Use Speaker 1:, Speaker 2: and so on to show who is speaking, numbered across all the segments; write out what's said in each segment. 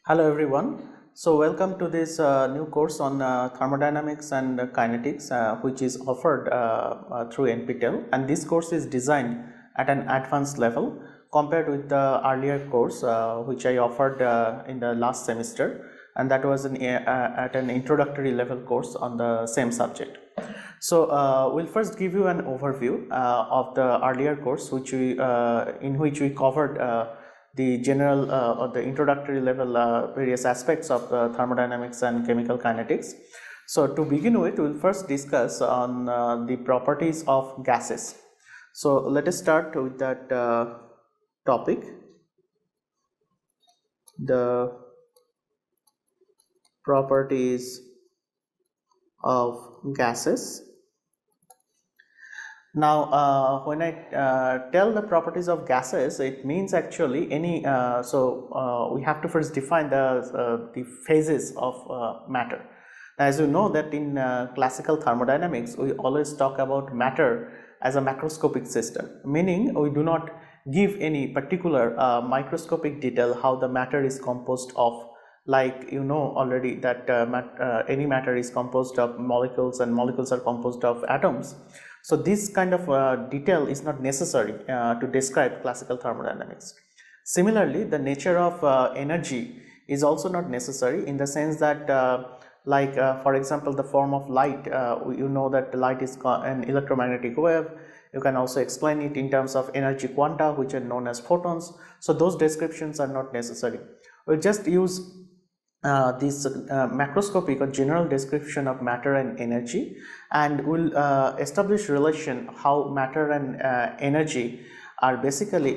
Speaker 1: Hello everyone. So welcome to this new course on thermodynamics and kinetics which is offered through NPTEL, and this course is designed at an advanced level compared with the earlier course which I offered in the last semester, and that was at an introductory level course on the same subject. So we'll first give you an overview of the earlier course in which we covered the general or the introductory level various aspects of thermodynamics and chemical kinetics. So to begin with, we will first discuss on the properties of gases. So let us start with that topic, the properties of gases. Now, when I tell the properties of gases, it means actually any. We have to first define the phases of matter. As you know that in classical thermodynamics, we always talk about matter as a macroscopic system, meaning we do not give any particular microscopic detail how the matter is composed of. Like you know already that any matter is composed of molecules, and molecules are composed of atoms. So this kind of detail is not necessary to describe classical thermodynamics. Similarly, the nature of energy is also not necessary, in the sense that for example, the form of light, you know that light is an electromagnetic wave. You can also explain it in terms of energy quanta, which are known as photons. So those descriptions are not necessary. We'll just use this macroscopic or general description of matter and energy, and will establish relation how matter and energy are basically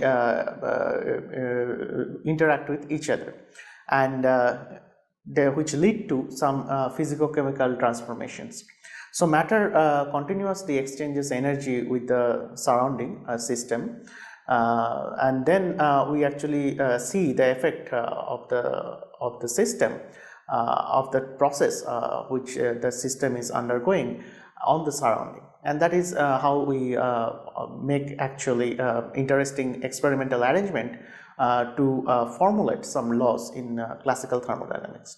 Speaker 1: interact with each other, and which lead to some physico-chemical transformations. So matter continuously exchanges energy with the surrounding system, and then we actually see the effect of the system, of the process which the system is undergoing on the surrounding, and that is how we make actually interesting experimental arrangement to formulate some laws in classical thermodynamics.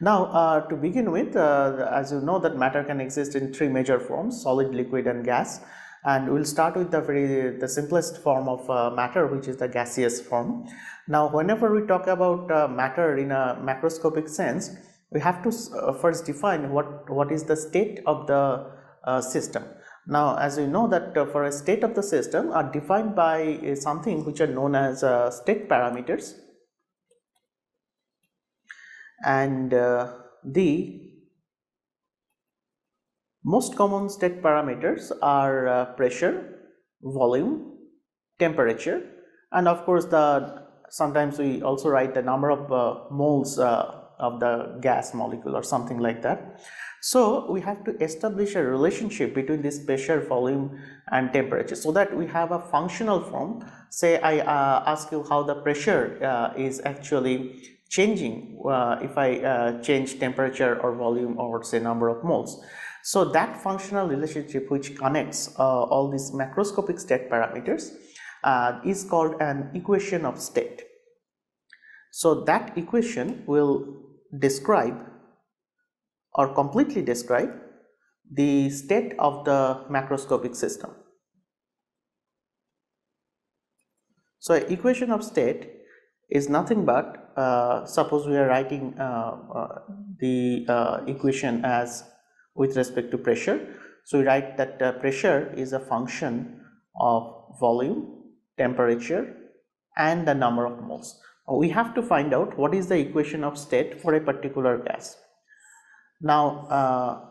Speaker 1: Now to begin with, as you know that matter can exist in three major forms: solid, liquid and gas. And we'll start with the simplest form of matter, which is the gaseous form. Now whenever we talk about matter in a macroscopic sense, we have to first define what is the state of the system. Now as you know that for a state of the system are defined by something which are known as state parameters, and the most common state parameters are pressure, volume, temperature, and of course sometimes we also write the number of moles of the gas molecule or something like that. So we have to establish a relationship between this pressure, volume and temperature, so that we have a functional form. Say I ask you how the pressure is actually changing if I change temperature or volume or say number of moles. So that functional relationship which connects all these macroscopic state parameters is called an equation of state. So that equation will describe or completely describe the state of the macroscopic system. So equation of state is nothing but, suppose we are writing the equation as with respect to pressure. So we write that pressure is a function of volume, temperature and the number of moles. We have to find out what is the equation of state for a particular gas. Now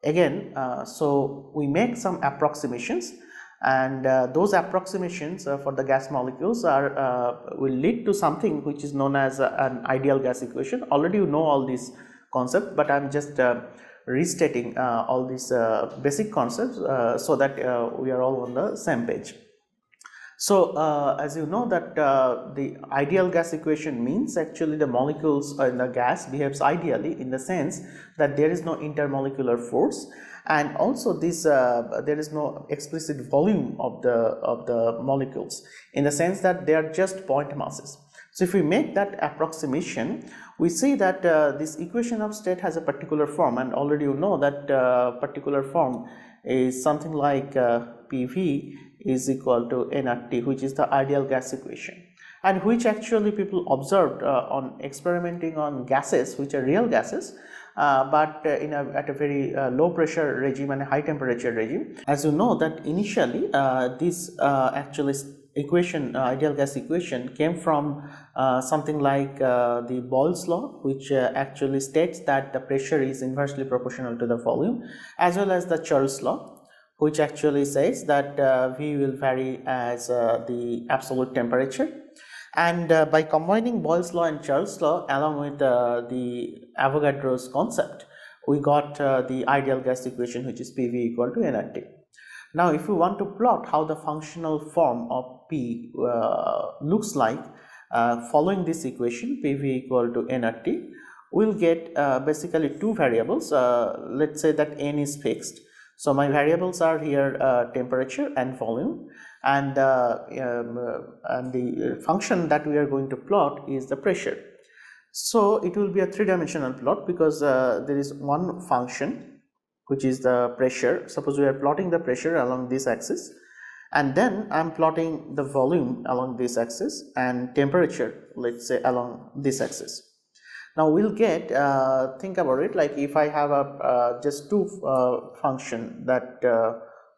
Speaker 1: again, so we make some approximations, and those approximations for the gas molecules will lead to something which is known as an ideal gas equation. Already you know all these concepts, but I am just restating all these basic concepts so that we are all on the same page. So as you know that the ideal gas equation means actually the molecules in the gas behaves ideally, in the sense that there is no intermolecular force, and also this there is no explicit volume of the molecules, in the sense that they are just point masses. So if we make that approximation, we see that this equation of state has a particular form, and already you know that particular form is something like PV is equal to nRT, which is the ideal gas equation, and which actually people observed on experimenting on gases which are real gases, but at a very low pressure regime and a high temperature regime. As you know that initially this actually equation, ideal gas equation, came from something like the Boyle's law, which actually states that the pressure is inversely proportional to the volume, as well as the Charles law, which actually says that V will vary as the absolute temperature. And by combining Boyle's law and Charles law along with the Avogadro's concept, we got the ideal gas equation, which is PV equal to nRT. Now, if we want to plot how the functional form of P looks like following this equation, PV equal to nRT, we'll get basically two variables. Let's say that n is fixed. So my variables are here temperature and volume, and the function that we are going to plot is the pressure. So it will be a three-dimensional plot because there is one function which is the pressure. Suppose we are plotting the pressure along this axis, and then I am plotting the volume along this axis and temperature, let's say, along this axis. Now we'll get, think about it, like if I have a just two function that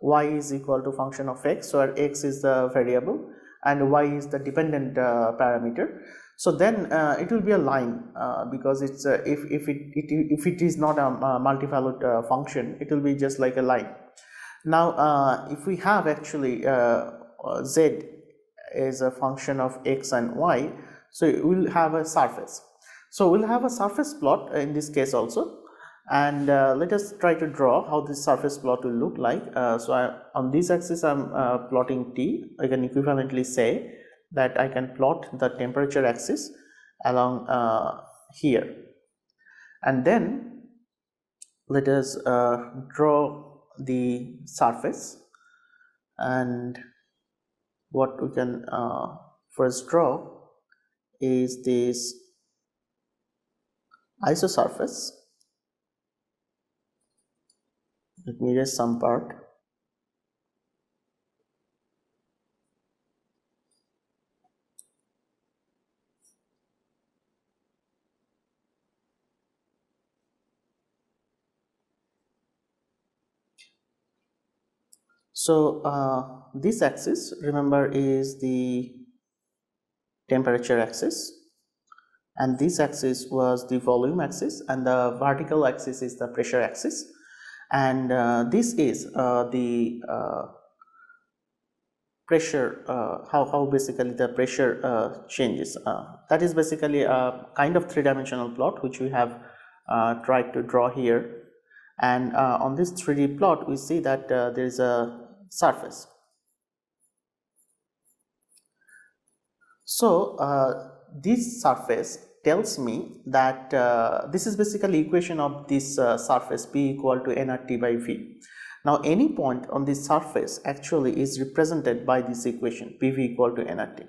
Speaker 1: y is equal to function of x, where x is the variable and y is the dependent parameter. So then it will be a line because it's if it is not a multivalued function, it will be just like a line. Now if we have actually z is a function of x and y, so we will have a surface. So we'll have a surface plot in this case also, and let us try to draw how this surface plot will look like. On this axis I'm plotting T. I can equivalently say that I can plot the temperature axis along here, and then let us draw the surface. And what we can first draw is this isosurface. Let me erase some part. So this axis, remember, is the temperature axis, and this axis was the volume axis, and the vertical axis is the pressure axis, and this is the pressure, how basically the pressure changes. That is basically a kind of three-dimensional plot which we have tried to draw here, and on this 3D plot we see that there is a surface. So this surface tells me that this is basically equation of this surface P equal to nRT by V. Now any point on this surface actually is represented by this equation PV equal to nRT.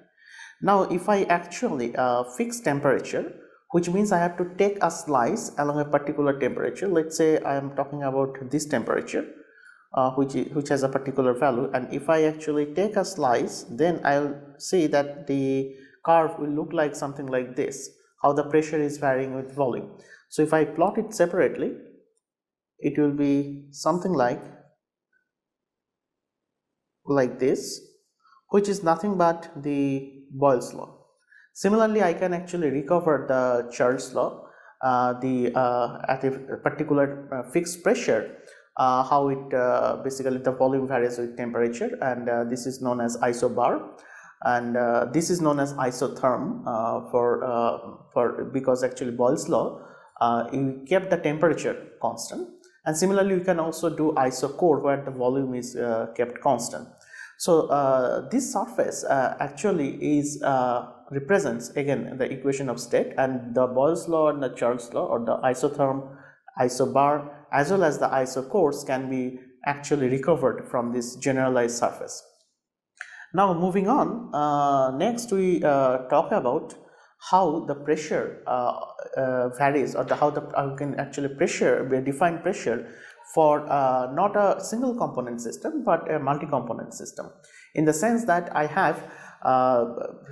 Speaker 1: Now if I actually fix temperature, which means I have to take a slice along a particular temperature. Let's say I am talking about this temperature, which has a particular value, and if I actually take a slice, then I'll see that the curve will look like something like this, how the pressure is varying with volume. So if I plot it separately, it will be something like this, which is nothing but the Boyle's law. Similarly, I can actually recover the Charles law, at a particular fixed pressure, how it basically the volume varies with temperature, and this is known as isobar, and this is known as isotherm because actually Boyle's law you kept the temperature constant, and similarly you can also do isochore where the volume is kept constant. So this surface actually is represents again the equation of state, and the Boyle's law and the Charles law, or the isotherm, isobar, as well as the isochores, can be actually recovered from this generalized surface. Now moving on, next we talk about how the pressure varies, or how you can actually define pressure for not a single component system but a multi-component system, in the sense that I have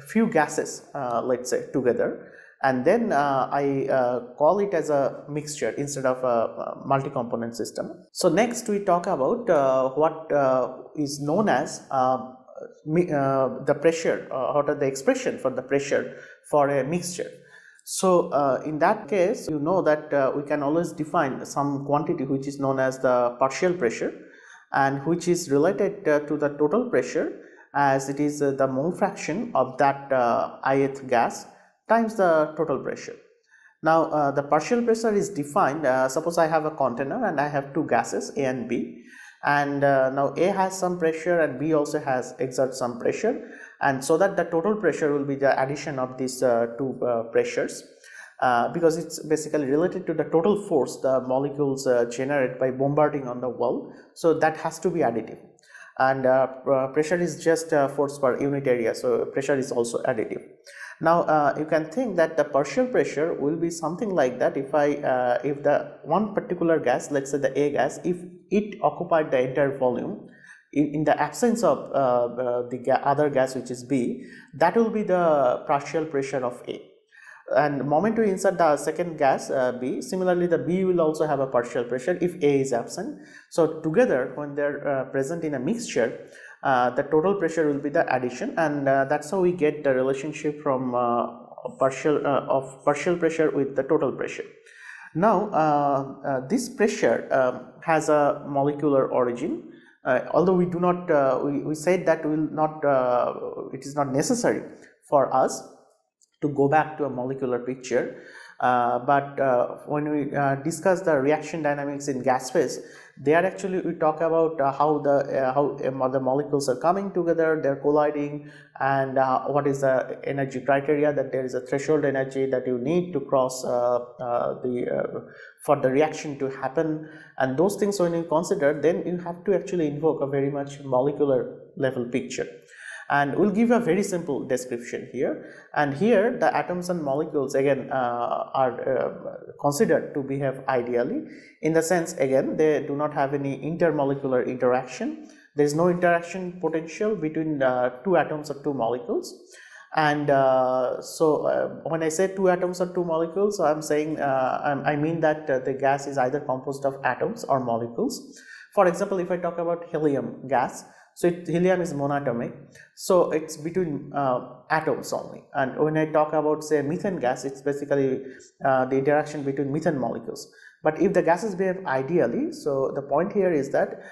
Speaker 1: few gases, let's say, together, and then I call it as a mixture instead of a multi-component system. So next we talk about what is known as the pressure, or the expression for the pressure for a mixture. So in that case, you know that we can always define some quantity which is known as the partial pressure, and which is related to the total pressure, as it is the mole fraction of that ith gas times the total pressure. Now the partial pressure is defined, suppose I have a container and I have two gases, A and B, and now A has some pressure and B also exerts some pressure, and so that the total pressure will be the addition of these two pressures, because it's basically related to the total force the molecules generate by bombarding on the wall, so that has to be additive. And pressure is just force per unit area, so pressure is also additive. Now you can think that the partial pressure will be something like that if the one particular gas, let's say the A gas, if it occupied the entire volume, in the absence of the other gas which is B, that will be the partial pressure of A. And the moment we insert the second gas B, similarly the B will also have a partial pressure if A is absent. So together, when they are present in a mixture, the total pressure will be the addition, and that's how we get the relationship from partial pressure with the total pressure. Now this pressure has a molecular origin, although we do not we said that will not it is not necessary for us to go back to a molecular picture, but when we discuss the reaction dynamics in gas phase, there actually we talk about how the molecules are coming together, they're colliding, and what is the energy criteria, that there is a threshold energy that you need to cross for the reaction to happen, and those things when you consider, then you have to actually invoke a very much molecular level picture. And we'll give a very simple description here, and here the atoms and molecules again are considered to behave ideally, in the sense again they do not have any intermolecular interaction. There is no interaction potential between two atoms or two molecules, and when I say two atoms or two molecules, I am saying I mean that the gas is either composed of atoms or molecules. For example, if I talk about helium gas, so helium is monatomic, so it's between atoms only, and when I talk about say methane gas, it's basically the interaction between methane molecules. But if the gases behave ideally, so the point here is that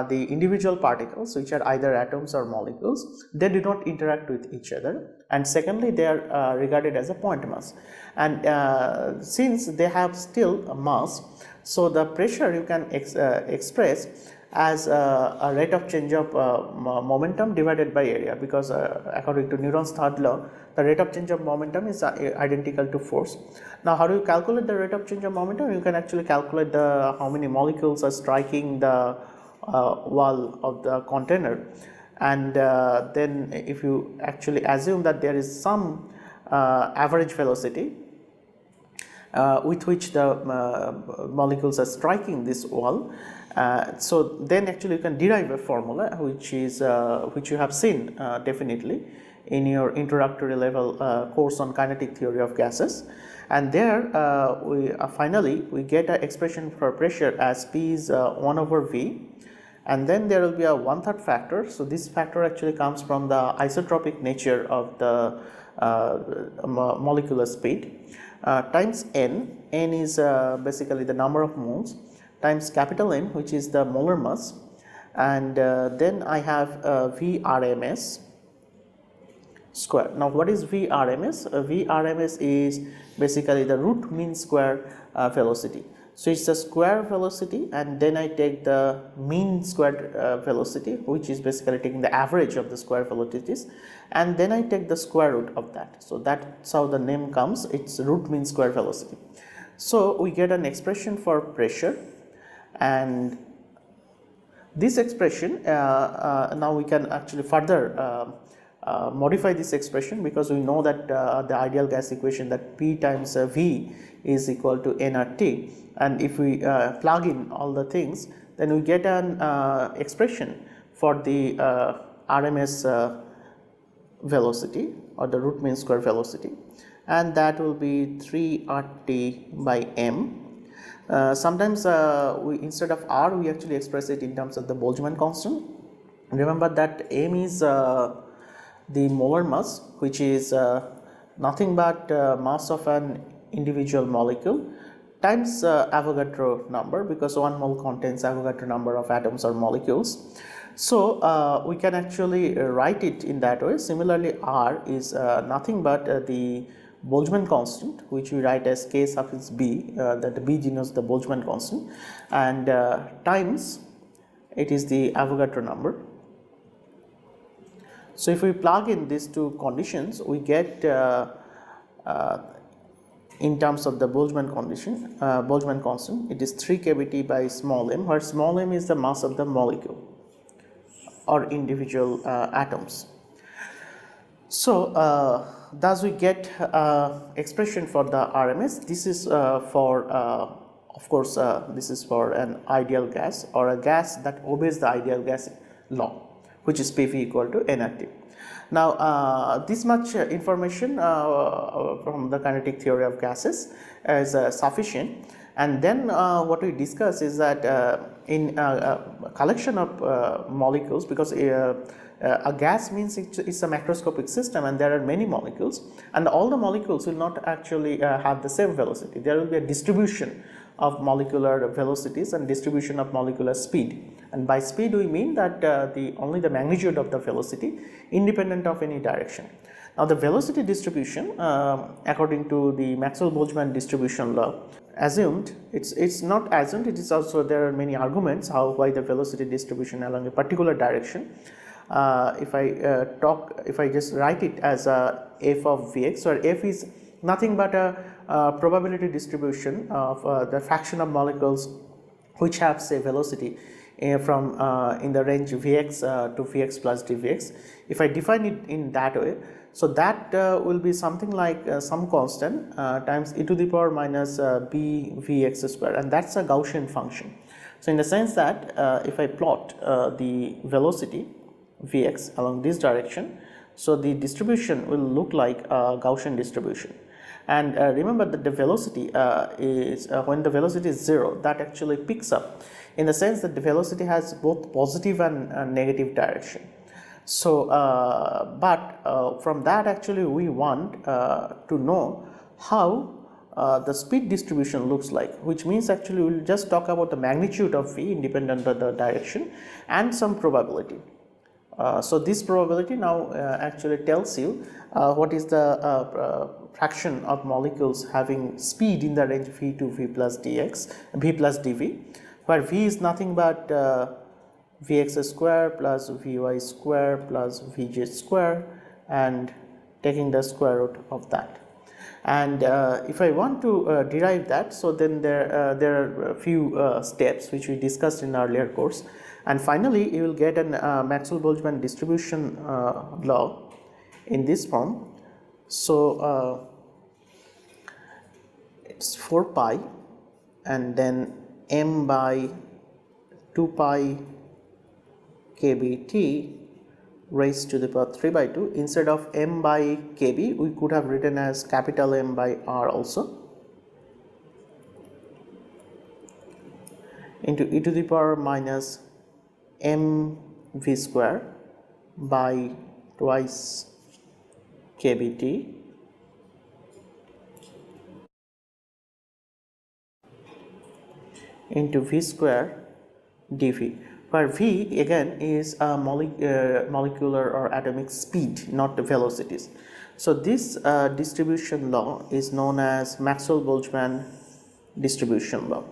Speaker 1: the individual particles, which are either atoms or molecules, they do not interact with each other, and secondly they are regarded as a point mass, and since they have still a mass, so the pressure you can express as a rate of change of momentum divided by area, because according to Newton's third law, the rate of change of momentum is identical to force. Now how do you calculate the rate of change of momentum? You can actually calculate how many molecules are striking the wall of the container, and then if you actually assume that there is some average velocity with which the molecules are striking this wall, so then actually you can derive a formula which you have seen definitely in your introductory level course on kinetic theory of gases, and there we finally we get an expression for pressure as P is 1 over V, and then there will be a 1/3 factor. So this factor actually comes from the isotropic nature of the molecular speed, times n is basically the number of moles, times capital N, which is the molar mass, and then I have Vrms square. Now what is Vrms? Vrms is basically the root mean square velocity. So it's the square velocity, and then I take the mean squared velocity, which is basically taking the average of the square velocities, and then I take the square root of that. So that's how the name comes, it's root mean square velocity. So we get an expression for pressure, and this expression now we can actually further modify this expression, because we know that the ideal gas equation, that P times V is equal to nRT, and if we plug in all the things, then we get an expression for the RMS velocity, or the root mean square velocity, and that will be 3 RT by m. Sometimes we, instead of R, we actually express it in terms of the Boltzmann constant. Remember that m is the molar mass, which is nothing but mass of an individual molecule times Avogadro number, because 1 mole contains Avogadro number of atoms or molecules. So we can actually write it in that way. Similarly, R is nothing but the Boltzmann constant, which we write as K suffix B, that B denotes the Boltzmann constant, and times it is the Avogadro number. So if we plug in these two conditions, we get in terms of the Boltzmann condition, Boltzmann constant, it is 3 kBT by small m, where small m is the mass of the molecule or individual atoms. So thus we get expression for the RMS. This is for of course this is for an ideal gas, or a gas that obeys the ideal gas law, which is PV equal to nRT. Now this much information from the kinetic theory of gases is sufficient, and then what we discuss is that in a collection of molecules, because a gas means it's a macroscopic system and there are many molecules, and all the molecules will not actually have the same velocity. There will be a distribution of molecular velocities and distribution of molecular speed, and by speed we mean that only the magnitude of the velocity independent of any direction. Now the velocity distribution according to the Maxwell-Boltzmann distribution law assumed, it's not assumed, it is also, there are many arguments why the velocity distribution along a particular direction. If I just write it as a f of Vx, where f is nothing but a probability distribution of the fraction of molecules which have, say, velocity from in the range Vx to Vx plus dVx. If I define it in that way, so that will be something like some constant times e to the power minus b Vx square, and that's a Gaussian function. So in the sense that if I plot the velocity Vx along this direction, so the distribution will look like a Gaussian distribution. And remember that the velocity is when the velocity is 0, that actually picks up, in the sense that the velocity has both positive and negative direction. So but from that actually we want to know how the speed distribution looks like, which means actually we will just talk about the magnitude of V independent of the direction and some probability. So this probability now actually tells you what is the fraction of molecules having speed in the range V to V plus dx, V plus dV, where V is nothing but Vx square plus Vy square plus Vj square, and taking the square root of that. And if I want to derive that, so then there are a few steps which we discussed in earlier course, and finally you will get an Maxwell-Boltzmann distribution law in this form. So it's 4 pi and then m by 2 pi kBt raised to the power 3 by 2. Instead of m by kb, we could have written as capital M by R also, into e to the power minus mv square by twice kBt into v square dv, where v again is a molecular or atomic speed, not the velocities. So this distribution law is known as Maxwell-Boltzmann distribution law,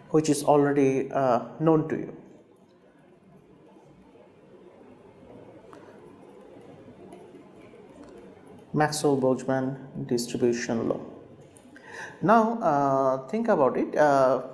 Speaker 1: which is already known to you. Maxwell-Boltzmann distribution law. Now think about it,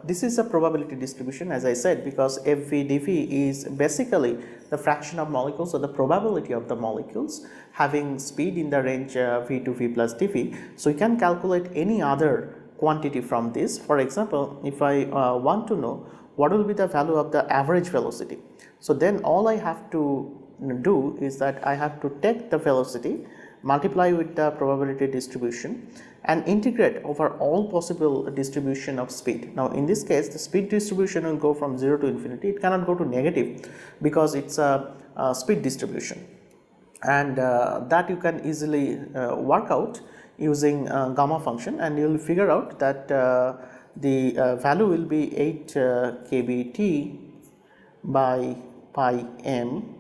Speaker 1: this is a probability distribution, as I said, because Fv dV is basically the fraction of molecules or the probability of the molecules having speed in the range v to v plus dv. So you can calculate any other quantity from this. For example, if I want to know what will be the value of the average velocity, so then all I have to do is that I have to take the velocity, multiply with the probability distribution, and integrate over all possible distribution of speed. Now in this case, the speed distribution will go from 0 to infinity. It cannot go to negative because it's a speed distribution, and that you can easily work out using gamma function, and you will figure out that the value will be 8 kBt by pi m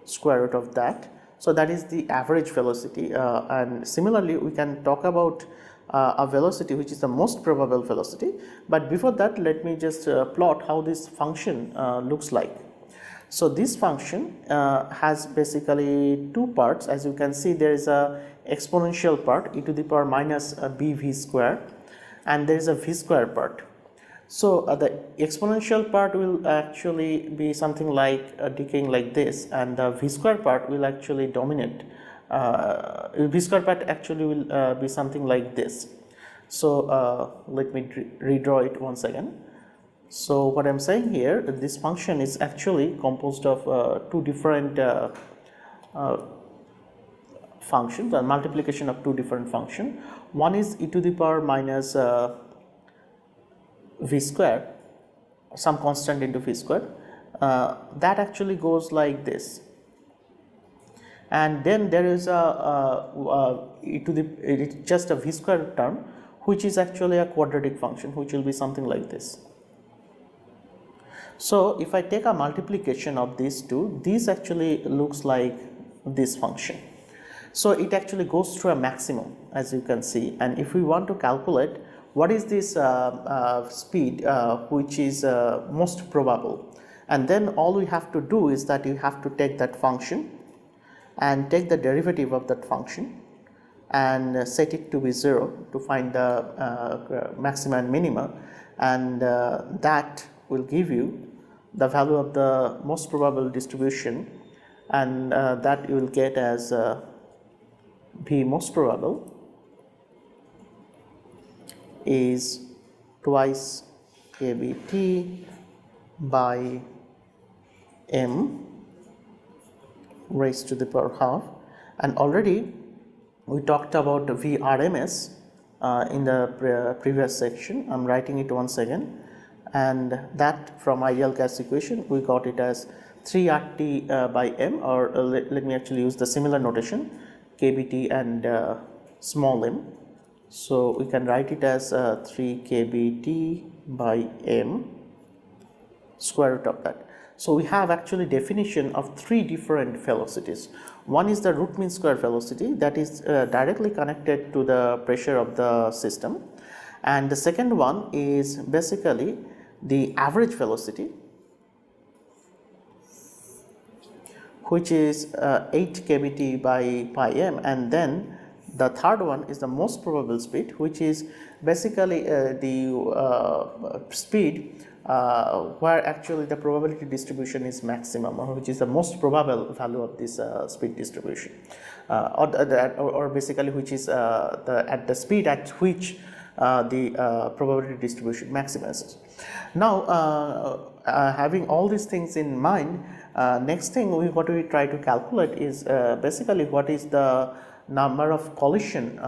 Speaker 1: square root of that. So that is the average velocity, and similarly we can talk about a velocity which is the most probable velocity. But before that, let me just plot how this function looks like. So this function has basically two parts. As you can see, there is a exponential part, e to the power minus bv square, and there is a v square part. So the exponential part will actually be something like decaying like this, and the v square part will actually dominate. V square part actually will be something like this. So let me redraw it once again. So what I am saying here, this function is actually composed of two different functions, a multiplication of two different functions. One is e to the power minus v square, some constant into v square, that actually goes like this, and then there is it's just a v square term, which is actually a quadratic function, which will be something like this. So if I take a multiplication of these two, this actually looks like this function. So it actually goes through a maximum, as you can see, and if we want to calculate what is this speed which is most probable, and then all we have to do is that you have to take that function and take the derivative of that function and set it to be 0 to find the maxima and minima, and that will give you the value of the most probable distribution, and that you will get as v most probable is twice kBt by m raised to the power half. And already we talked about Vrms in the previous section. I'm writing it once again, and that from ideal gas equation we got it as 3 RT by m, or let me actually use the similar notation, kBt and small m. So we can write it as 3 kBt by m square root of that. So we have actually definition of three different velocities. One is the root mean square velocity, that is directly connected to the pressure of the system, and the second one is basically the average velocity, which is 8 kBt by pi m, and then the third one is the most probable speed, which is basically the speed where actually the probability distribution is maximum, or which is the most probable value of this speed distribution, or basically which is at the speed at which the probability distribution maximizes. Now having all these things in mind, next thing what we try to calculate is basically what is the number of collision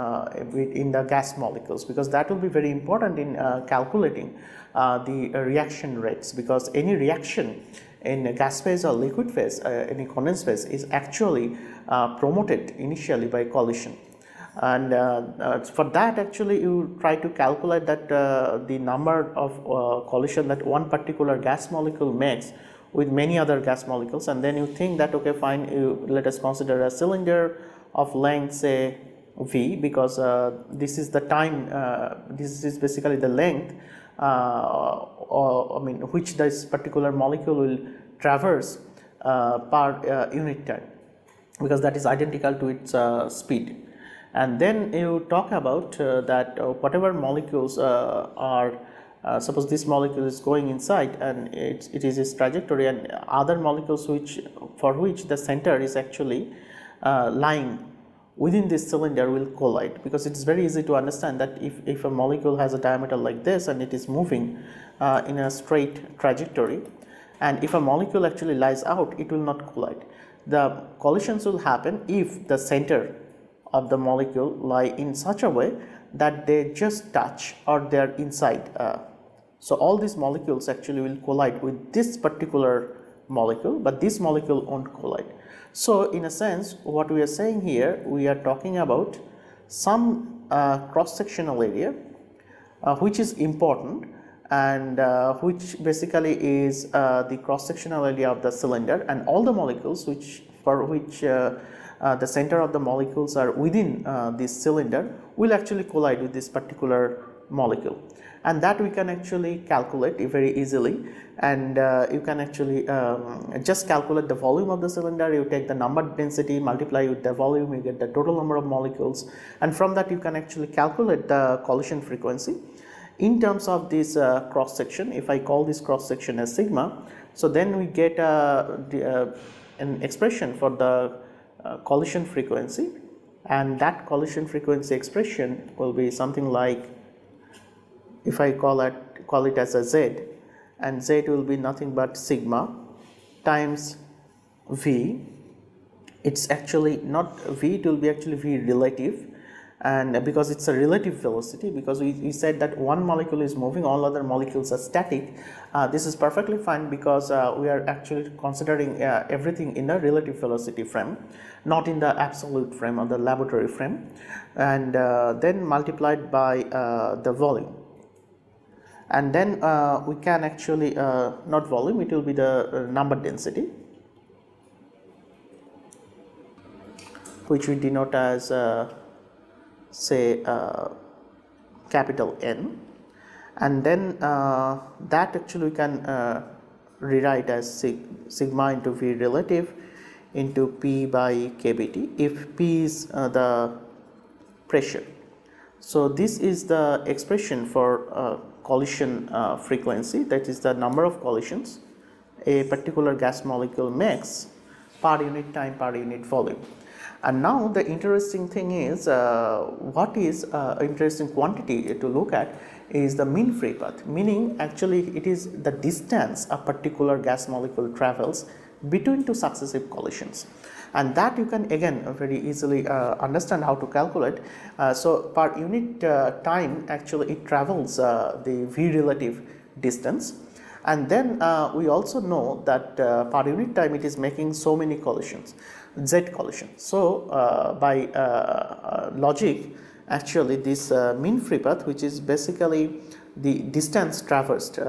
Speaker 1: in the gas molecules, because that will be very important in calculating the reaction rates, because any reaction in gas phase or liquid phase, any condensed phase, is actually promoted initially by collision. And for that actually you try to calculate that the number of collision that one particular gas molecule makes with many other gas molecules, and then you think that okay fine, let us consider a cylinder of length say v, because this is the time, this is basically the length or I mean which this particular molecule will traverse per unit time, because that is identical to its speed. And then you talk about that whatever molecules are suppose this molecule is going inside and it is its trajectory, and other molecules for which the center is actually lying within this cylinder will collide, because it's very easy to understand that if a molecule has a diameter like this and it is moving in a straight trajectory, and if a molecule actually lies out, it will not collide. The collisions will happen if the center of the molecule lie in such a way that they just touch or they are inside. So all these molecules actually will collide with this particular molecule, but this molecule won't collide. So in a sense, what we are saying here, we are talking about some cross-sectional area which is important, and which basically is the cross-sectional area of the cylinder, and all the molecules for which the center of the molecules are within this cylinder will actually collide with this particular molecule, and that we can actually calculate very easily. And you can actually just calculate the volume of the cylinder. You take the number density, multiply with the volume, you get the total number of molecules, and from that you can actually calculate the collision frequency in terms of this cross section. If I call this cross section as sigma, so then we get an expression for the collision frequency, and that collision frequency expression will be something like, if I call it as a z, and z will be nothing but sigma times v. It's actually not v, it will be actually v relative, and because it's a relative velocity, because we said that one molecule is moving, all other molecules are static. This is perfectly fine, because we are actually considering everything in a relative velocity frame, not in the absolute frame or the laboratory frame, and then multiplied by the volume. And then we can actually, not volume, it will be the number density, which we denote as say capital N, and then that actually we can rewrite as sigma into V relative into P by kBT, if P is the pressure. So this is the expression for collision frequency, that is the number of collisions a particular gas molecule makes per unit time per unit volume. And now the interesting thing is, what is interesting quantity to look at is the mean free path, meaning actually it is the distance a particular gas molecule travels between two successive collisions, and that you can again very easily understand how to calculate. So per unit time actually it travels the v relative distance, and then we also know that per unit time it is making so many collisions, z collision. So by logic, actually this mean free path, which is basically the distance traversed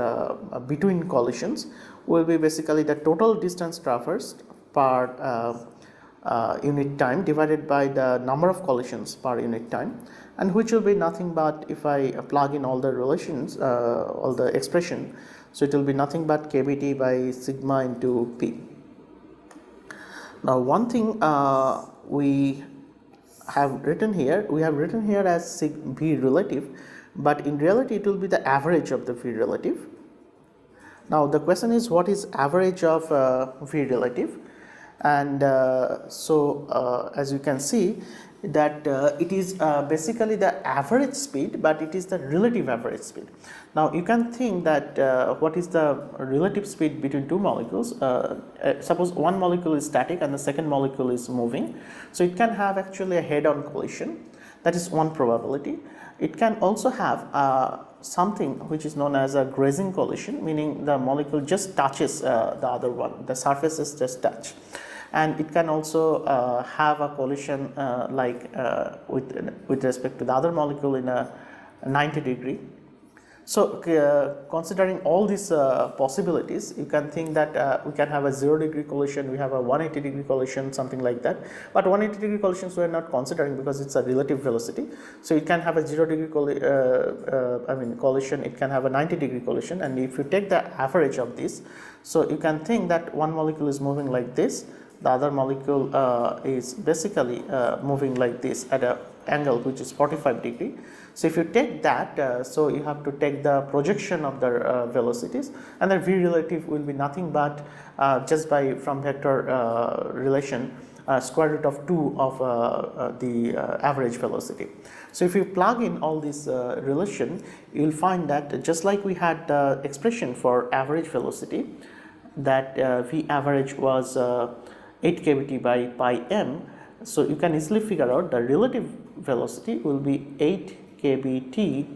Speaker 1: between collisions, will be basically the total distance traversed per unit time divided by the number of collisions per unit time, and which will be nothing but, if I plug in all the relations, all the expression, so it will be nothing but kBT by sigma into P. Now one thing we have written here, as V relative, but in reality it will be the average of the V relative. Now the question is, what is average of V relative? And as you can see that it is basically the average speed, but it is the relative average speed. Now you can think that what is the relative speed between two molecules. Suppose one molecule is static and the second molecule is moving, so it can have actually a head-on collision. That is one probability. It can also have something which is known as a grazing collision, meaning the molecule just touches the other one, the surfaces just touch. And it can also have a collision with respect to the other molecule in a 90 degree. So considering all these possibilities, you can think that we can have a 0 degree collision, we have a 180 degree collision, something like that. But 180 degree collisions we are not considering because it's a relative velocity. So it can have a 0 degree collision, it can have a 90 degree collision, and if you take the average of this, so you can think that one molecule is moving like this, the other molecule is basically moving like this at angle which is 45 degree. So if you take that, so you have to take the projection of the velocities, and the v relative will be nothing but just by from vector relation square root of 2 of the average velocity. So if you plug in all this relation, you will find that just like we had the expression for average velocity, that v average was 8 kbt by pi m. So you can easily figure out the relative velocity will be 8 kbt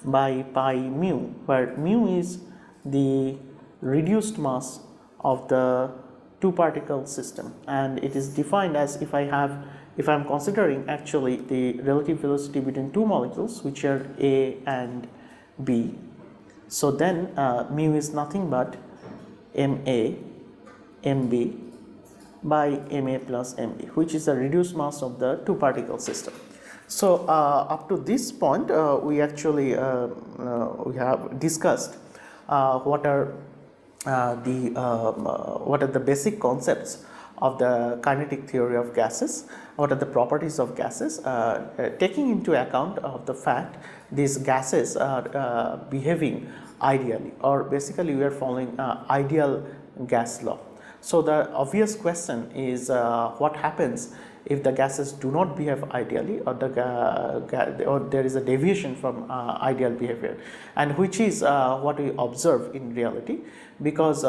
Speaker 1: by pi mu, where mu is the reduced mass of the two particle system, and it is defined as if I am considering actually the relative velocity between two molecules which are A and B. So then mu is nothing but Ma Mb by Ma plus Mb, which is the reduced mass of the two particle system. So up to this point we actually we have discussed what are the basic concepts of the kinetic theory of gases, what are the properties of gases, taking into account of the fact these gases are behaving ideally, or basically we are following ideal gas law. So the obvious question is what happens if the gases do not behave ideally, or there is a deviation from ideal behavior, and which is what we observe in reality, because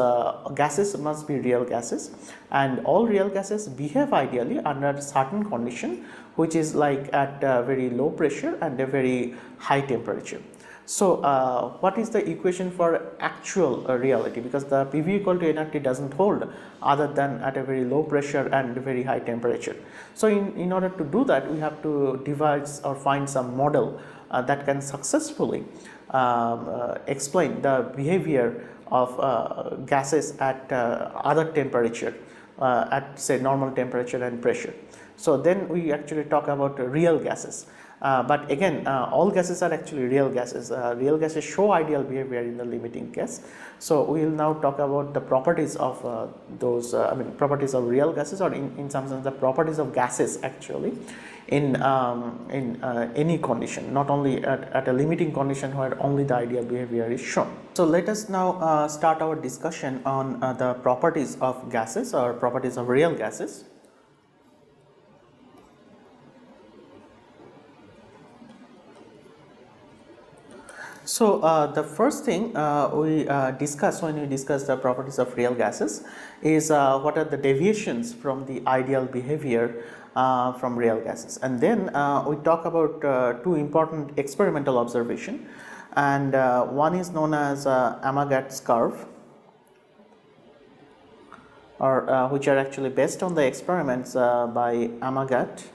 Speaker 1: gases must be real gases, and all real gases behave ideally under certain condition, which is like at a very low pressure and a very high temperature. So what is the equation for actual reality, because the PV equal to nRT doesn't hold other than at a very low pressure and very high temperature. So in order to do that, we have to devise or find some model that can successfully explain the behavior of gases at other temperature, at say normal temperature and pressure. So then we actually talk about real gases. But again, all gases are actually real gases. Real gases show ideal behavior in the limiting case. So we will now talk about the properties of those, properties of real gases, or in some sense the properties of gases actually in any condition, not only at a limiting condition where only the ideal behavior is shown. So let us now start our discussion on the properties of gases, or properties of real gases. So the first thing we discuss when we discuss the properties of real gases is what are the deviations from the ideal behavior from real gases, and then we talk about two important experimental observation, and one is known as Amagat's curve, or which are actually based on the experiments by Amagat.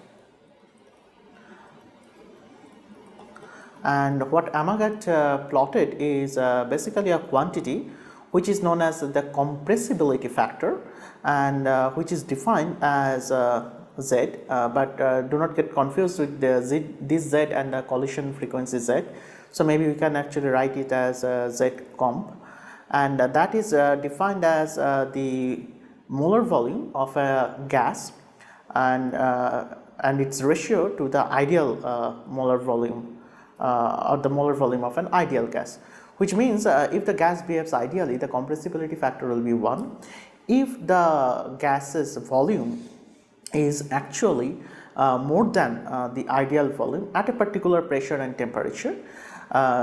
Speaker 1: And what Amagat plotted is basically a quantity which is known as the compressibility factor, and which is defined as Z, but do not get confused with this Z and the collision frequency Z. So maybe we can actually write it as Z comp, and that is defined as the molar volume of a gas and its ratio to the ideal molar volume, or the molar volume of an ideal gas, which means if the gas behaves ideally, the compressibility factor will be 1. If the gas's volume is actually more than the ideal volume at a particular pressure and temperature,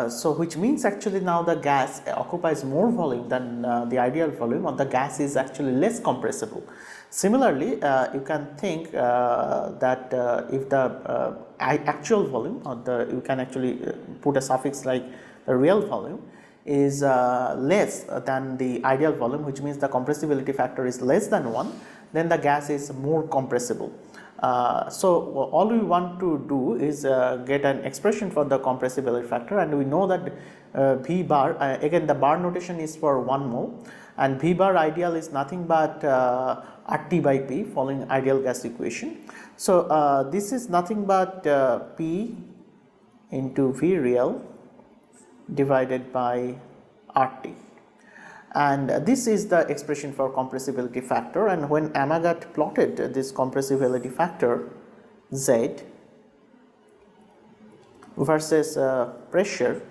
Speaker 1: so which means actually now the gas occupies more volume than the ideal volume, or the gas is actually less compressible. Similarly, you can think that if the actual volume, or you can actually put a suffix like the real volume, is less than the ideal volume, which means the compressibility factor is less than 1, then the gas is more compressible. So all we want to do is get an expression for the compressibility factor, and we know that V bar, again the bar notation is for 1 mole, and V bar ideal is nothing but RT by P following ideal gas equation. So this is nothing but P into V real divided by RT, and this is the expression for compressibility factor. And when Amagat plotted this compressibility factor Z, versus pressure.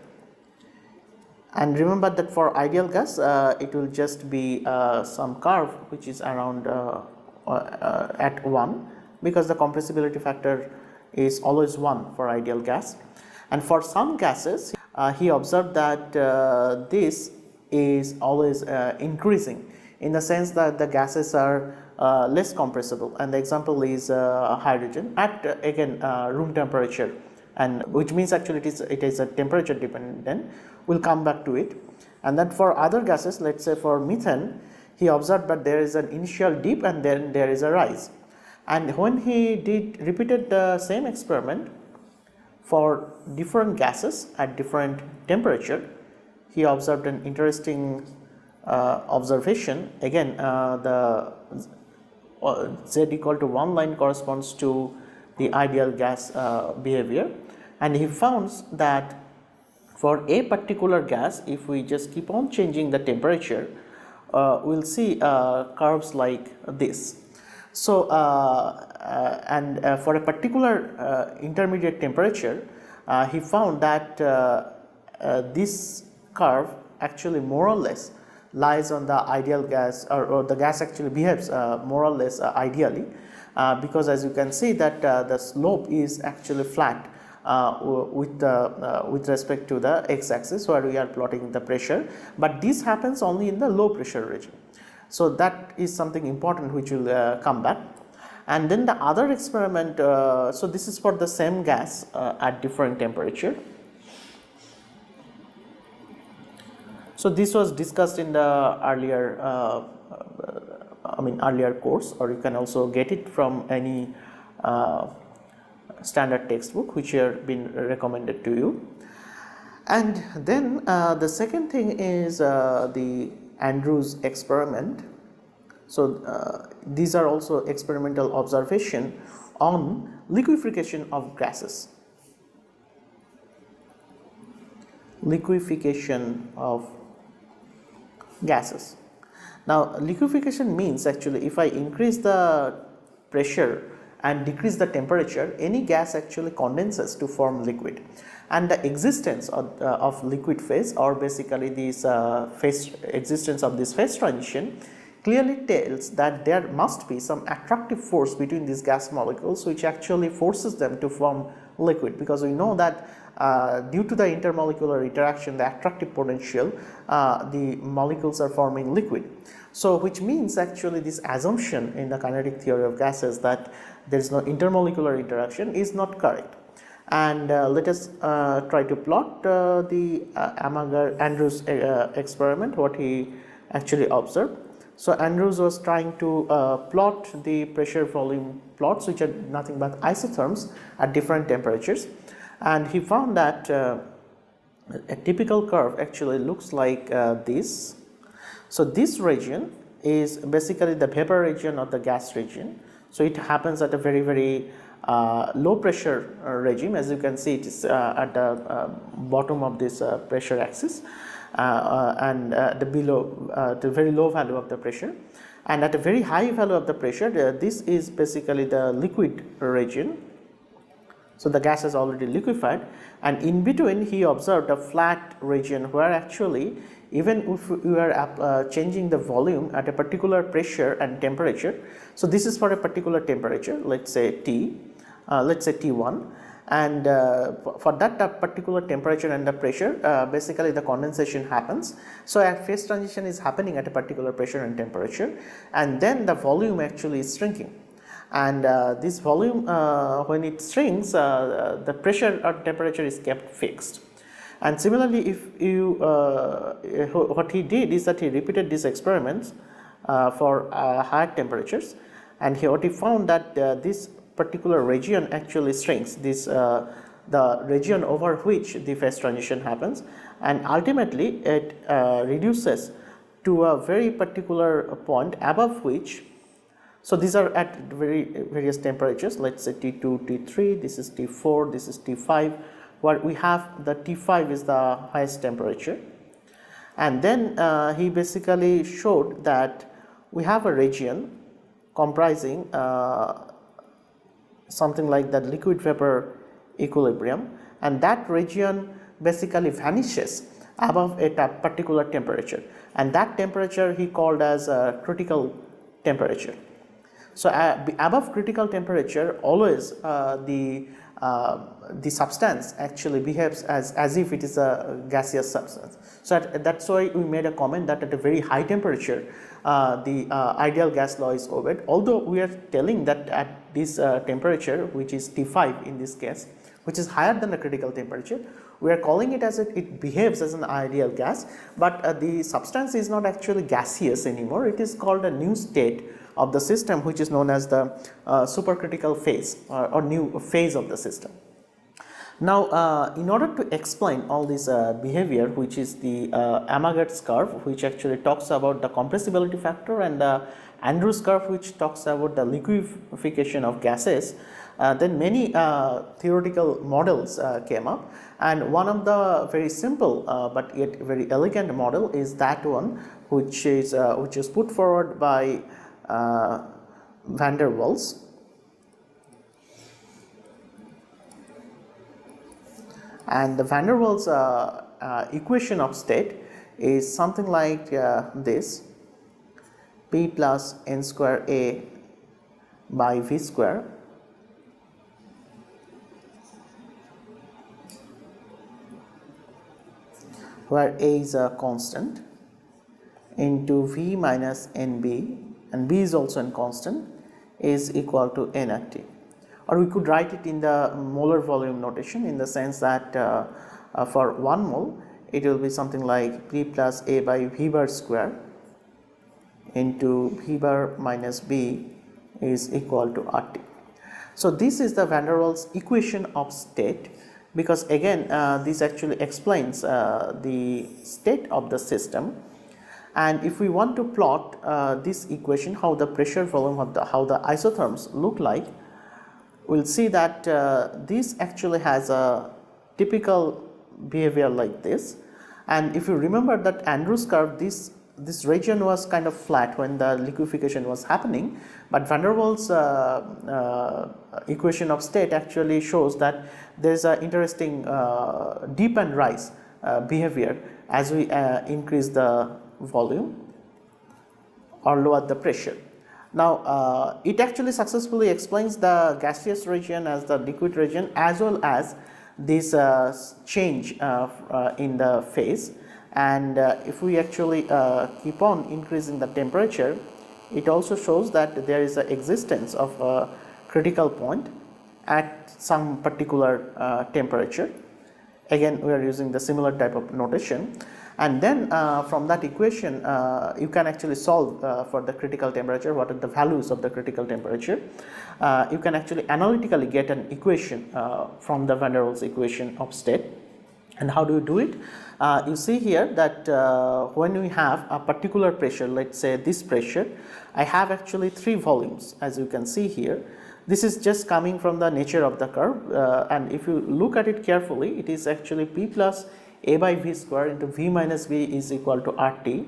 Speaker 1: And remember that for ideal gas, it will just be some curve which is around at 1, because the compressibility factor is always 1 for ideal gas. And for some gases, he observed that this is always increasing, in the sense that the gases are less compressible, and the example is hydrogen at again room temperature, and which means actually it is a temperature dependent. We'll come back to it. And then for other gases, let's say for methane, he observed that there is an initial dip and then there is a rise. And when he repeated the same experiment for different gases at different temperature, he observed an interesting observation. Again, the Z equal to 1 line corresponds to the ideal gas behavior, and he found that for a particular gas, if we just keep on changing the temperature, we'll see curves like this. So, for a particular intermediate temperature, he found that this curve actually more or less lies on the ideal gas, or the gas actually behaves more or less ideally, because as you can see that the slope is actually flat with respect to the x-axis where we are plotting the pressure, but this happens only in the low pressure region. So that is something important which will come back. And then the other experiment, so this is for the same gas at different temperature. So this was discussed in the earlier earlier course, or you can also get it from any standard textbook which have been recommended to you. And then the second thing is the Andrews experiment. So these are also experimental observation on liquefaction of gases. Liquefaction of gases. Now liquefaction means actually if I increase the pressure and decrease the temperature, any gas actually condenses to form liquid, and the existence of liquid phase, or basically this existence of this phase transition, clearly tells that there must be some attractive force between these gas molecules which actually forces them to form liquid, because we know that due to the intermolecular interaction, the attractive potential, the molecules are forming liquid. So which means actually this assumption in the kinetic theory of gases that there is no intermolecular interaction is not correct. And let us try to plot the Andrews experiment, what he actually observed. So Andrews was trying to plot the pressure volume plots, which are nothing but isotherms at different temperatures, and he found that a typical curve actually looks like this. So this region is basically the vapor region or the gas region. So it happens at a very low pressure regime. As you can see, it is at the bottom of this pressure axis, and the very low value of the pressure, and at a very high value of the pressure, this is basically the liquid region. So the gas is already liquefied, and in between he observed a flat region where actually even if we are changing the volume at a particular pressure and temperature, so this is for a particular temperature, let's say T, let's say T1, and for that particular temperature and the pressure, basically the condensation happens. So a phase transition is happening at a particular pressure and temperature, and then the volume actually is shrinking. And this volume, when it shrinks, the pressure or temperature is kept fixed. And similarly, if you what he did is that he repeated these experiments for higher temperatures, and what he found that this particular region actually shrinks, this the region over which the phase transition happens, and ultimately it reduces to a very particular point above which, so these are at various temperatures, let's say T2, T3, this is T4, this is T5, where we have the T5 is the highest temperature. And then he basically showed that we have a region comprising something like that liquid vapor equilibrium, and that region basically vanishes above a particular temperature, and that temperature he called as a critical temperature. So above critical temperature, always the substance actually behaves as if it is a gaseous substance. So that's why we made a comment that at a very high temperature the ideal gas law is obeyed, although we are telling that at this temperature, which is T5 in this case, which is higher than the critical temperature, we are calling it as it behaves as an ideal gas, but the substance is not actually gaseous anymore. It is called a new state of the system, which is known as the supercritical phase or new phase of the system. Now, in order to explain all this behavior, which is the Amagat's curve, which actually talks about the compressibility factor, and the Andrews curve, which talks about the liquefaction of gases, then many theoretical models came up, and one of the very simple but yet very elegant model is that one which is put forward by van der Waals. And the van der Waals equation of state is something like this: P plus n square A by V square where A is a constant into V minus NB, and B is also a constant, is equal to N at T. Or we could write it in the molar volume notation, in the sense that for 1 mole it will be something like P plus A by V bar square into V bar minus B is equal to RT. So this is the van der Waals equation of state, because again this actually explains the state of the system. And if we want to plot this equation, how the pressure volume of how the isotherms look like, we'll see that this actually has a typical behavior like this. And if you remember that Andrews curve, this region was kind of flat when the liquefaction was happening, but van der Waals equation of state actually shows that there is an interesting deep and rise behavior as we increase the volume or lower the pressure. Now, it actually successfully explains the gaseous region as the liquid region, as well as this change in the phase. And if we actually keep on increasing the temperature, it also shows that there is an existence of a critical point at some particular temperature. Again, we are using the similar type of notation. And then from that equation, you can actually solve for the critical temperature, what are the values of the critical temperature. You can actually analytically get an equation from the van der Waals equation of state. And how do you do it? You see here that when we have a particular pressure, let's say this pressure, I have actually 3 volumes, as you can see here. This is just coming from the nature of the curve, and if you look at it carefully, it is actually P plus A by V square into V minus V is equal to RT,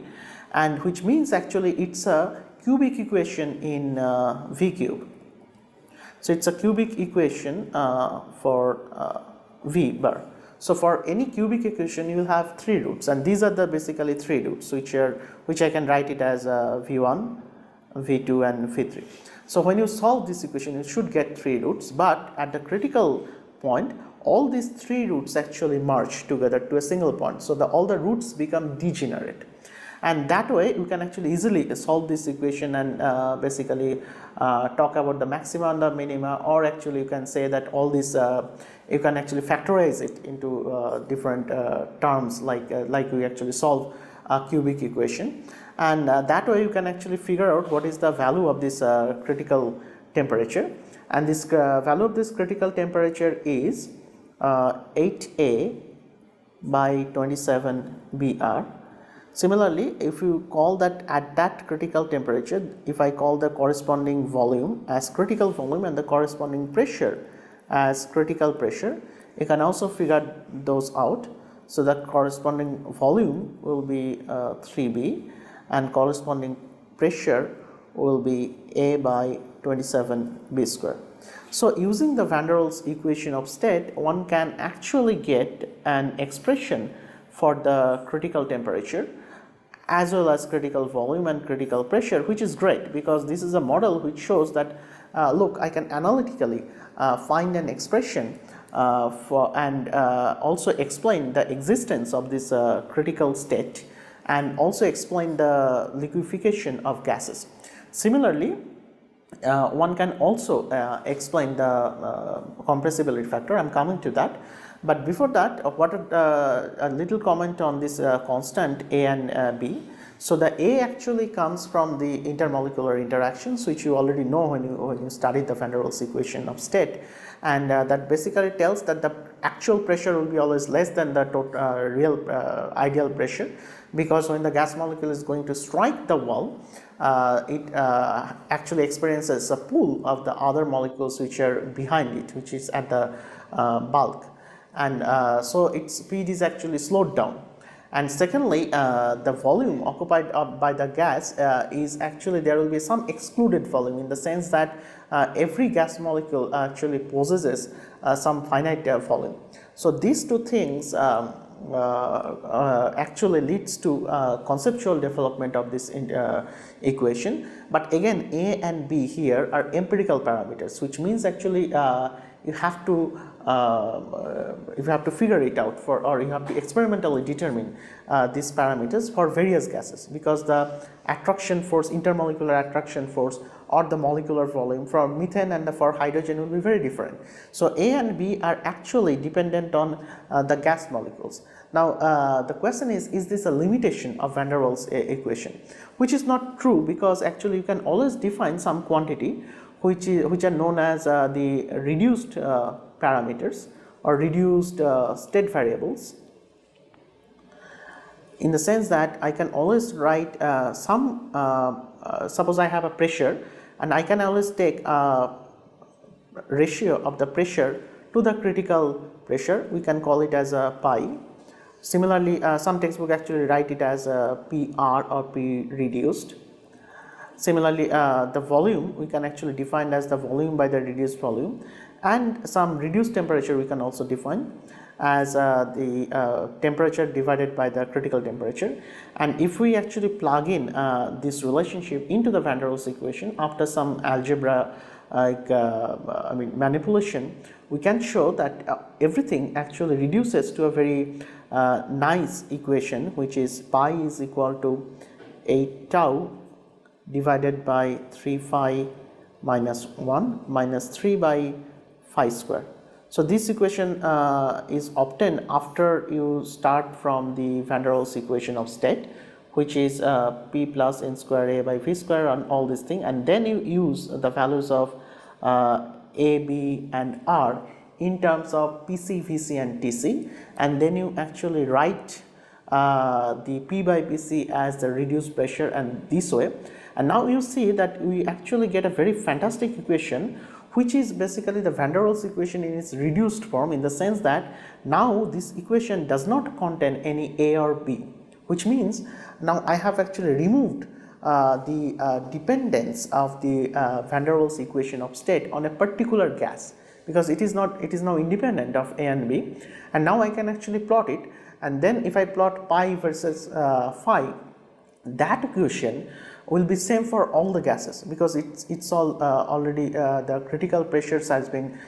Speaker 1: and which means actually it's a cubic equation in V cube. So it's a cubic equation for V bar. So for any cubic equation, you will have 3 roots, and these are the basically 3 roots which I can write it as V1, V2 and V3. So when you solve this equation, you should get 3 roots, but at the critical point, all these 3 roots actually merge together to a single point. So all the roots become degenerate, and that way you can actually easily solve this equation and basically talk about the maxima and the minima, or actually you can say that all this you can actually factorize it into different terms, like we actually solve a cubic equation, and that way you can actually figure out what is the value of this critical temperature. And this value of this critical temperature is 8A by 27 Br. Similarly, if you call that at that critical temperature, if I call the corresponding volume as critical volume and the corresponding pressure as critical pressure, you can also figure those out. So that corresponding volume will be 3B and corresponding pressure will be A by 27b square. So using the van der Waals equation of state, one can actually get an expression for the critical temperature as well as critical volume and critical pressure, which is great because this is a model which shows that look, I can analytically find an expression for and also explain the existence of this critical state and also explain the liquefaction of gases. Similarly, one can also explain the compressibility factor. I am coming to that, but before that, a little comment on this constant A and B. So the A actually comes from the intermolecular interactions, which you already know when you studied the van der Waals equation of state, and that basically tells that the actual pressure will be always less than the real ideal pressure, because when the gas molecule is going to strike the wall, it actually experiences a pull of the other molecules which are behind it, which is at the bulk, and so its speed is actually slowed down. And secondly, the volume occupied by the gas is actually, there will be some excluded volume, in the sense that every gas molecule actually possesses some finite volume. So these two things actually leads to conceptual development of this equation. But again, A and B here are empirical parameters, which means actually you have to figure it out for, or you have to experimentally determine these parameters for various gases, because the attraction force, intermolecular attraction force, or the molecular volume for methane and for hydrogen will be very different. So A and B are actually dependent on the gas molecules. Now the question is this a limitation of van der Waals equation? Which is not true, because actually you can always define some quantity which are known as the reduced parameters or reduced state variables, in the sense that I can always write some, suppose I have a pressure, and I can always take a ratio of the pressure to the critical pressure. We can call it as a pi. Similarly, some textbook actually write it as PR or P reduced. Similarly, the volume we can actually define as the volume by the reduced volume, and some reduced temperature we can also define as the temperature divided by the critical temperature. And if we actually plug in this relationship into the van der Waals equation after some algebra manipulation, we can show that everything actually reduces to a very nice equation, which is pi is equal to 8 tau divided by 3 phi minus 1 minus 3 by phi square. So this equation is obtained after you start from the van der Waals equation of state, which is p plus n square a by v square and all this thing, and then you use the values of a, b and r in terms of Pc, Vc and Tc, and then you actually write the P by Pc as the reduced pressure, and this way. And now you see that we actually get a very fantastic equation, which is basically the van der Waals equation in its reduced form, in the sense that now this equation does not contain any A or B, which means now I have actually removed the dependence of the van der Waals equation of state on a particular gas, because it is now independent of A and B, and now I can actually plot it. And then if I plot pi versus phi, that equation will be same for all the gases, because it's all already the critical pressures has been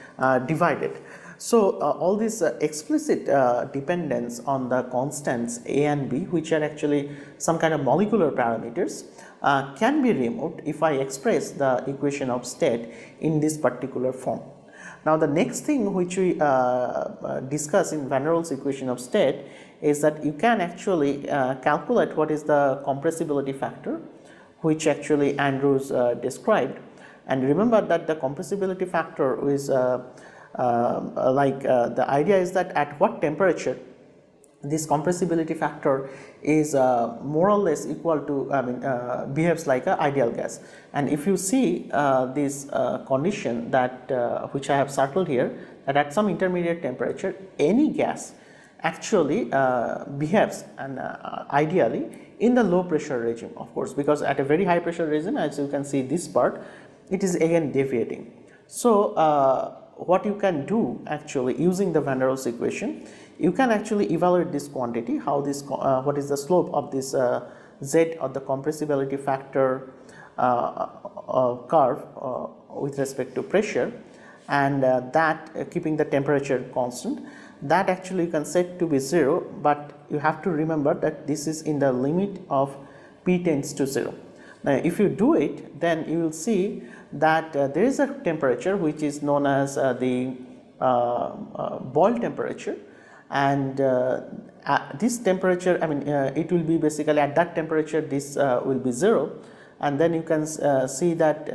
Speaker 1: divided. So all this explicit dependence on the constants A and B, which are actually some kind of molecular parameters, can be removed if I express the equation of state in this particular form. Now the next thing which we discuss in van der Waals equation of state is that you can actually calculate what is the compressibility factor, which actually Andrews described. And remember that the compressibility factor is the idea is that at what temperature this compressibility factor is more or less equal to, behaves like an ideal gas. And if you see this condition that which I have circled here, that at some intermediate temperature any gas actually behaves and ideally in the low pressure regime, of course, because at a very high pressure regime, as you can see this part, it is again deviating. So what you can do actually using the Van der Waals equation, you can actually evaluate this quantity, how this what is the slope of this z or the compressibility factor curve with respect to pressure, and that keeping the temperature constant, that actually you can set to be 0, but you have to remember that this is in the limit of p tends to 0. Now, if you do it, then you will see that there is a temperature which is known as the boil temperature, and this temperature, I mean it will be basically at that temperature this will be 0, and then you can see that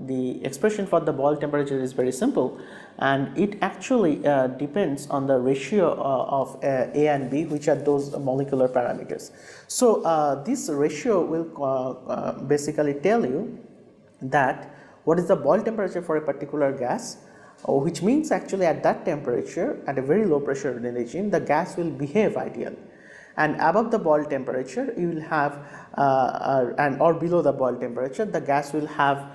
Speaker 1: the expression for the boil temperature is very simple, and it actually depends on the ratio of A and B, which are those molecular parameters. So this ratio will basically tell you that what is the boil temperature for a particular gas, which means actually at that temperature, at a very low pressure regime, the gas will behave ideally. And above the boil temperature you will have and or below the boil temperature, the gas will have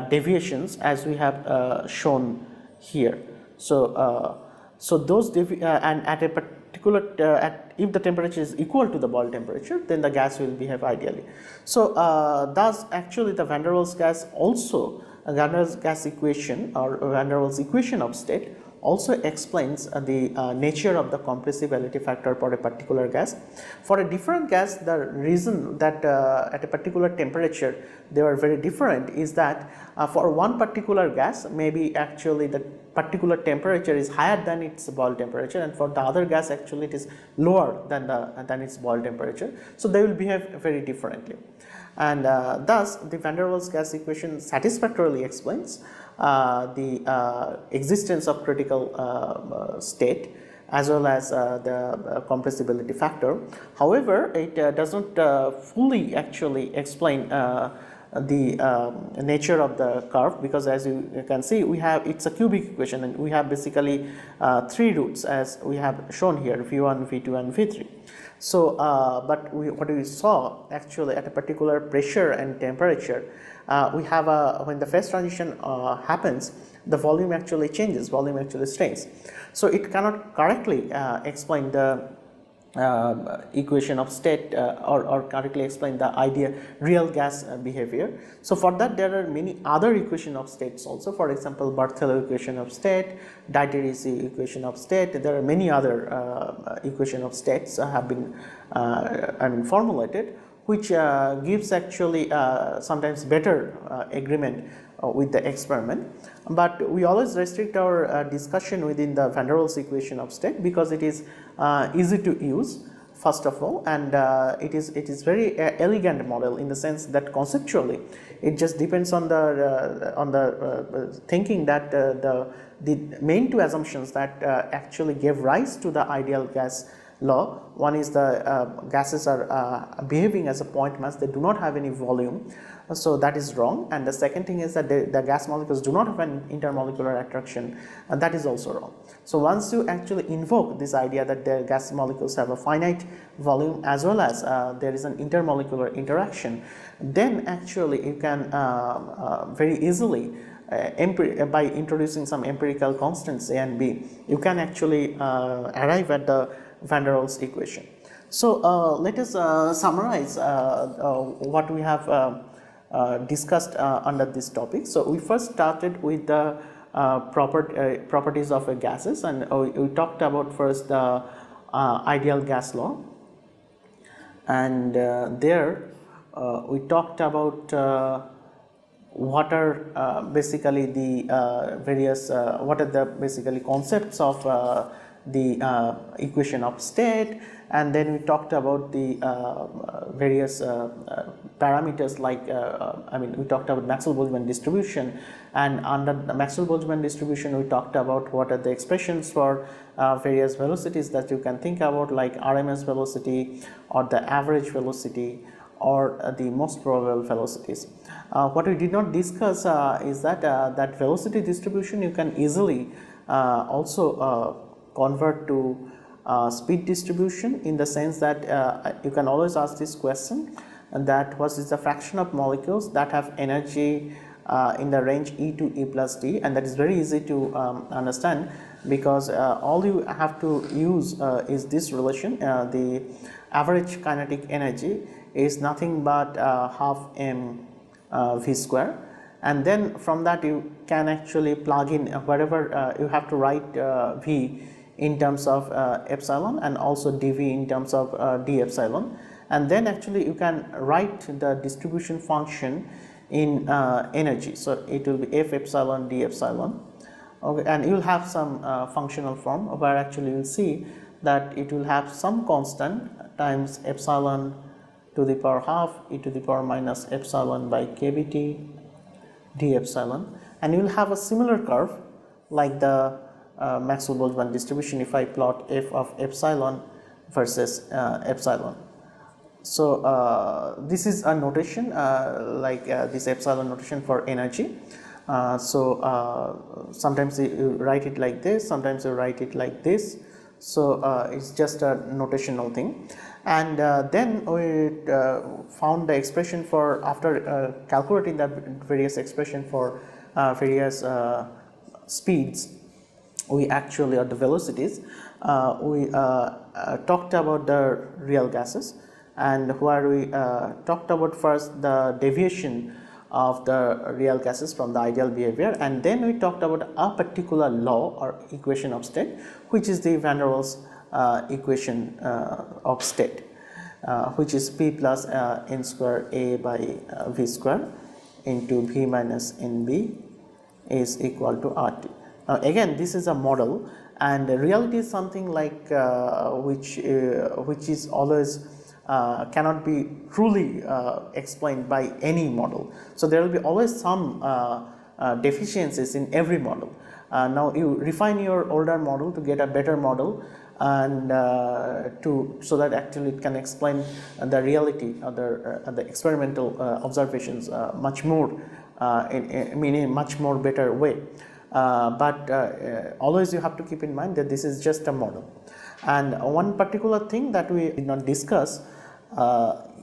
Speaker 1: deviations as we have shown here. So so those and at a particular if the temperature is equal to the boil temperature, then the gas will behave ideally. So thus actually the Van der Waals gas also, Van der Waals gas equation or Van der Waals equation of state also explains the nature of the compressibility factor for a particular gas. For a different gas, the reason that at a particular temperature they are very different is that for one particular gas, maybe actually the particular temperature is higher than its boil temperature, and for the other gas actually it is lower than its boil temperature. So they will behave very differently, and thus the Van der Waals gas equation satisfactorily explains the existence of critical state as well as the compressibility factor. However, it does not fully actually explain the nature of the curve, because as you can see, we have, it's a cubic equation and we have basically 3 roots as we have shown here, V1, V2 and V3. So but what we saw actually at a particular pressure and temperature, we have when the phase transition happens, the volume actually changes, volume actually stays. So it cannot correctly explain the equation of state or correctly explain the idea real gas behavior. So for that there are many other equation of states also. For example, Bartholomew equation of state, Dieterich equation of state. There are many other equation of states have been formulated, which gives actually sometimes better agreement with the experiment. But we always restrict our discussion within the Van der Waals equation of state, because it is easy to use first of all, and it is very elegant model in the sense that conceptually it just depends on the thinking that the main 2 assumptions that actually gave rise to the ideal gas law. One is the gases are behaving as a point mass, they do not have any volume, so that is wrong. And the second thing is that the gas molecules do not have an intermolecular attraction, and that is also wrong. So once you actually invoke this idea that the gas molecules have a finite volume as well as there is an intermolecular interaction, then actually you can very easily by introducing some empirical constants A and B, you can actually arrive at the Van der Waals equation. So let us summarize what we have discussed under this topic. So we first started with the properties of gases, and we talked about first the ideal gas law, and there we talked about what are basically the various what are the basically concepts of the equation of state, and then we talked about the various parameters like we talked about Maxwell-Boltzmann distribution, and under the Maxwell-Boltzmann distribution we talked about what are the expressions for various velocities that you can think about, like RMS velocity or the average velocity or the most probable velocities. What we did not discuss is that that velocity distribution you can easily also convert to speed distribution, in the sense that you can always ask this question, and that what is the fraction of molecules that have energy in the range E to E plus D, and that is very easy to understand, because all you have to use is this relation. The average kinetic energy is nothing but half m v square, and then from that you can actually plug in whatever you have to write v in terms of epsilon, and also dv in terms of d epsilon, and then actually you can write the distribution function in energy. So it will be f epsilon d epsilon, okay, and you will have some functional form where actually you will see that it will have some constant times epsilon to the power half e to the power minus epsilon by kBt d epsilon, and you will have a similar curve like the Maxwell-Boltzmann distribution if I plot f of epsilon versus epsilon. So this is a notation like this epsilon notation for energy. Sometimes you write it like this, sometimes you write it like this. So it's just a notational thing, and then we found the expression for, after calculating the various expression for various speeds, we actually, or the velocities, we talked about the real gases, and where we talked about first the deviation of the real gases from the ideal behavior, and then we talked about a particular law or equation of state, which is the Van der Waals equation of state, which is P plus n square A by V square into V minus NB is equal to RT. Now again, this is a model, and the reality is something like which is always cannot be truly explained by any model. So there will be always some deficiencies in every model. Now you refine your older model to get a better model, and so that actually it can explain the reality of the experimental observations much more in a much more better way. But always you have to keep in mind that this is just a model. And one particular thing that we did not discuss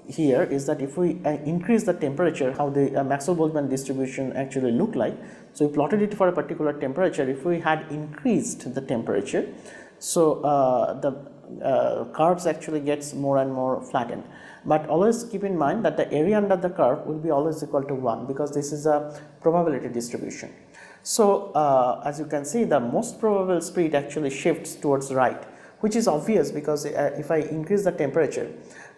Speaker 1: here is that if we increase the temperature, how the Maxwell-Boltzmann distribution actually look like. So we plotted it for a particular temperature. If we had increased the temperature, so the curves actually gets more and more flattened. But always keep in mind that the area under the curve will be always equal to 1, because this is a probability distribution. So as you can see, the most probable speed actually shifts towards right, which is obvious, because if I increase the temperature,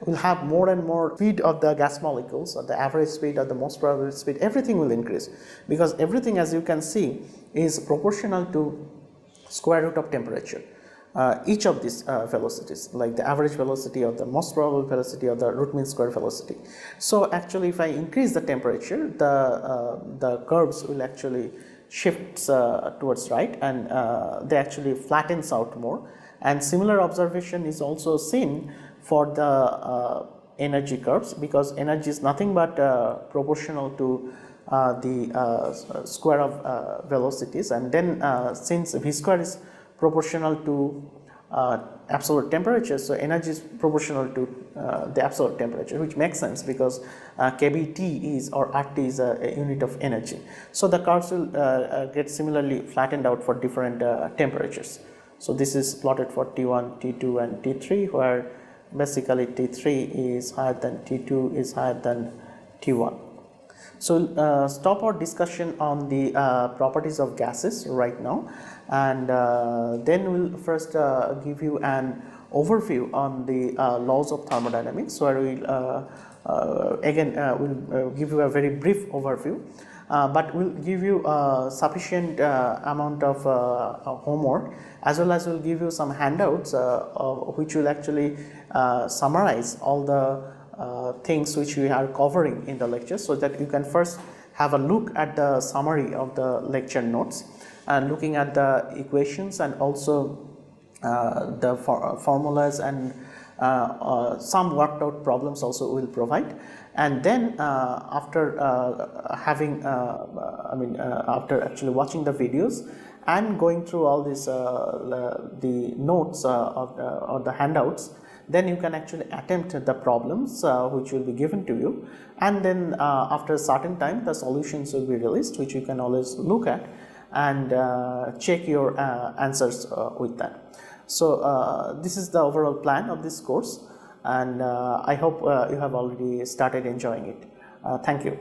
Speaker 1: we'll have more and more speed of the gas molecules, or the average speed or the most probable speed, everything will increase, because everything, as you can see, is proportional to square root of temperature. Each of these velocities, like the average velocity or the most probable velocity or the root mean square velocity. So actually, if I increase the temperature, the curves will actually shift towards right, and they actually flattens out more. And similar observation is also seen for the energy curves, because energy is nothing but proportional to the square of velocities, and then since v square is proportional to absolute temperature, so energy is proportional to the absolute temperature, which makes sense, because kBt is, or RT is a unit of energy. So the curves will get similarly flattened out for different temperatures. So this is plotted for T1, T2 and T3, where basically T3 is higher than T2 is higher than T1. So stop our discussion on the properties of gases right now, and then we'll first give you an overview on the laws of thermodynamics, where we'll again we'll give you a very brief overview, but we'll give you sufficient amount of homework, as well as we'll give you some handouts which will actually summarize all the things which we are covering in the lecture, so that you can first have a look at the summary of the lecture notes, and looking at the equations, and also the formulas, and some worked out problems also will provide. And then after having after actually watching the videos and going through all this the notes or the handouts, then you can actually attempt the problems which will be given to you, and then after a certain time the solutions will be released, which you can always look at and check your answers with that. So this is the overall plan of this course, and I hope you have already started enjoying it. Thank you.